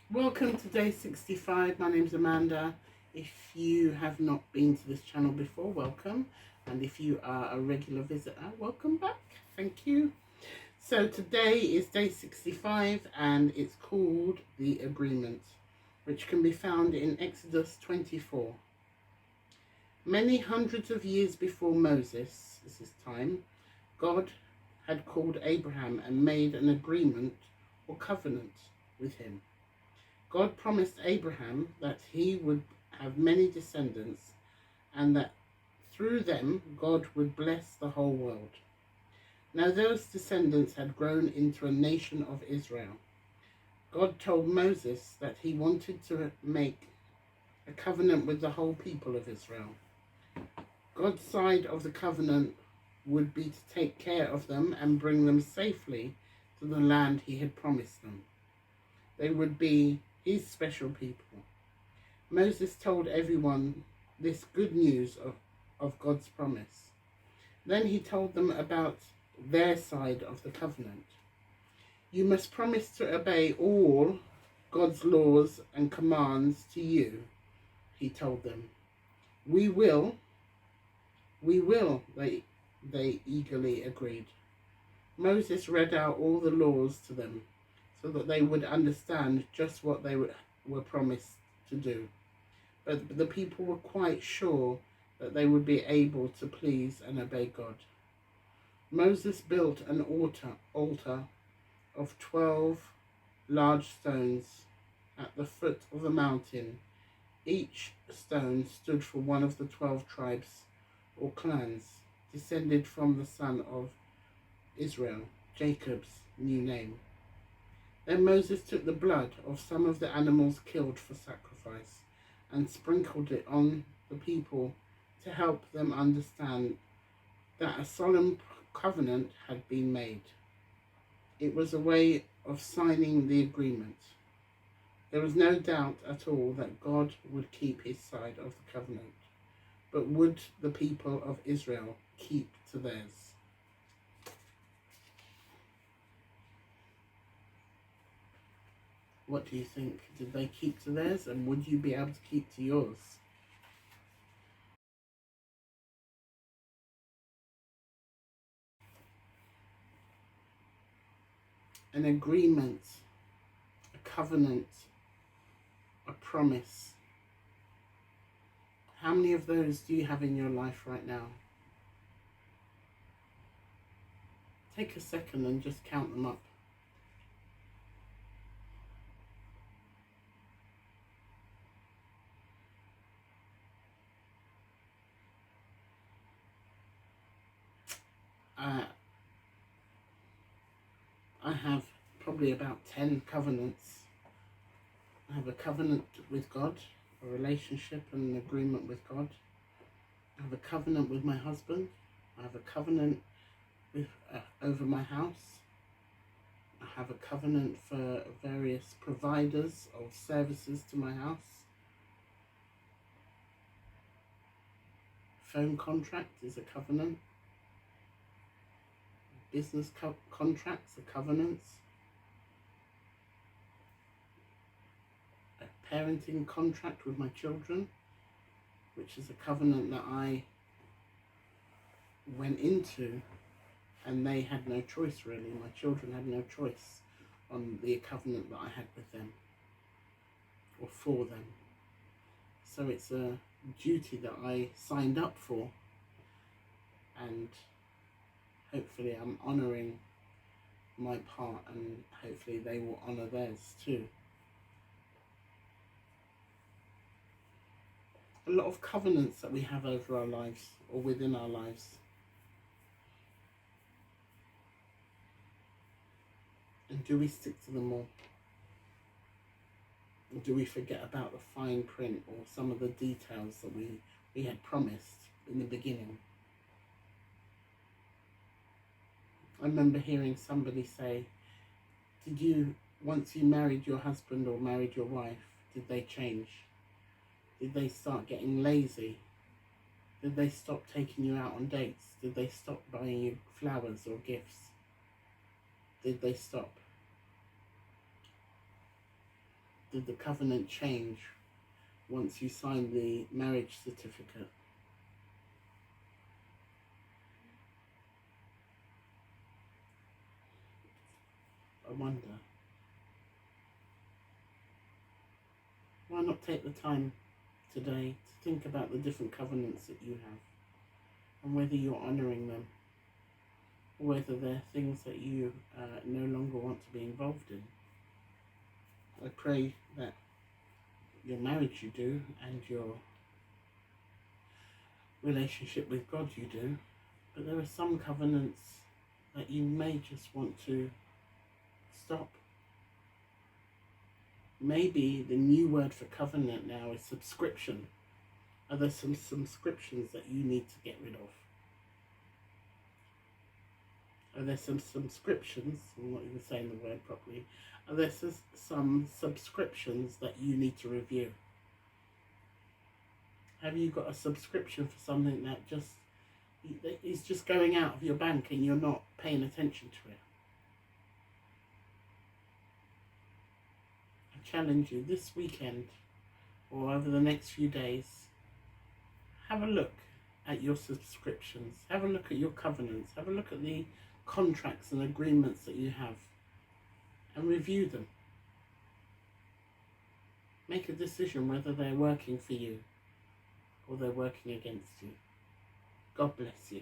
Welcome to day 65. My name's Amanda. If you have not been to this channel before, welcome. And if you are a regular visitor, welcome back. Thank you. So today is day 65 and it's called the Agreement, which can be found in Exodus 24. Many hundreds of years before Moses, this is time, God had called Abraham and made an agreement or covenant with him. God promised Abraham that he would have many descendants and that through them God would bless the whole world. Now those descendants had grown into a nation of Israel. God told Moses that he wanted to make a covenant with the whole people of Israel. God's side of the covenant would be to take care of them and bring them safely to the land he had promised them. They would be his special people. Moses told everyone this good news of God's promise. Then he told them about their side of the covenant. You must promise to obey all God's laws and commands to you, he told them. We will, they eagerly agreed. Moses read out all the laws to them so that they would understand just what they were promised to do. But the people were quite sure that they would be able to please and obey God. Moses built an altar of 12 large stones at the foot of the mountain. Each stone stood for one of the 12 tribes or clans descended from the son of Israel, Jacob's new name. Then Moses took the blood of some of the animals killed for sacrifice and sprinkled it on the people to help them understand that a solemn covenant had been made. It was a way of signing the agreement. There was no doubt at all that God would keep his side of the covenant, but would the people of Israel keep to theirs? What do you think? Did they keep to theirs, and would you be able to keep to yours? An agreement, a covenant, a promise. How many of those do you have in your life right now? Take a second and just count them up. I have probably about 10 covenants. I have a covenant with God, a relationship and an agreement with God. I have a covenant with my husband. I have a covenant with over my house. I have a covenant for various providers of services to my house. Phone contract is a covenant. Business contracts are covenants. A parenting contract with my children, which is a covenant that I went into, and they had no choice really. My children had no choice on the covenant that I had with them or for them. So it's a duty that I signed up for, and hopefully I'm honouring my part, and hopefully they will honour theirs too. A lot of covenants that we have over our lives or within our lives. And do we stick to them all? Or do we forget about the fine print or some of the details that we had promised in the beginning? I remember hearing somebody say, did you, once you married your husband or married your wife, did they change? Did they start getting lazy? Did they stop taking you out on dates? Did they stop buying you flowers or gifts? Did they stop? did the covenant change once you signed the marriage certificate? I wonder. Why not take the time today to think about the different covenants that you have and whether you're honouring them, or whether they're things that you no longer want to be involved in. I pray that your marriage you do, and your relationship with God you do, but there are some covenants that you may just want to stop. Maybe the new word for covenant now is subscription. Are there some subscriptions that you need to get rid of? Are there some subscriptions, I'm not even saying the word properly, are there some subscriptions that you need to review? Have you got a subscription for something that is just going out of your bank and you're not paying attention to it? I challenge you this weekend or over the next few days, have a look at your subscriptions, have a look at your covenants, have a look at the contracts and agreements that you have, and review them. Make a decision whether they're working for you or they're working against you. God bless you.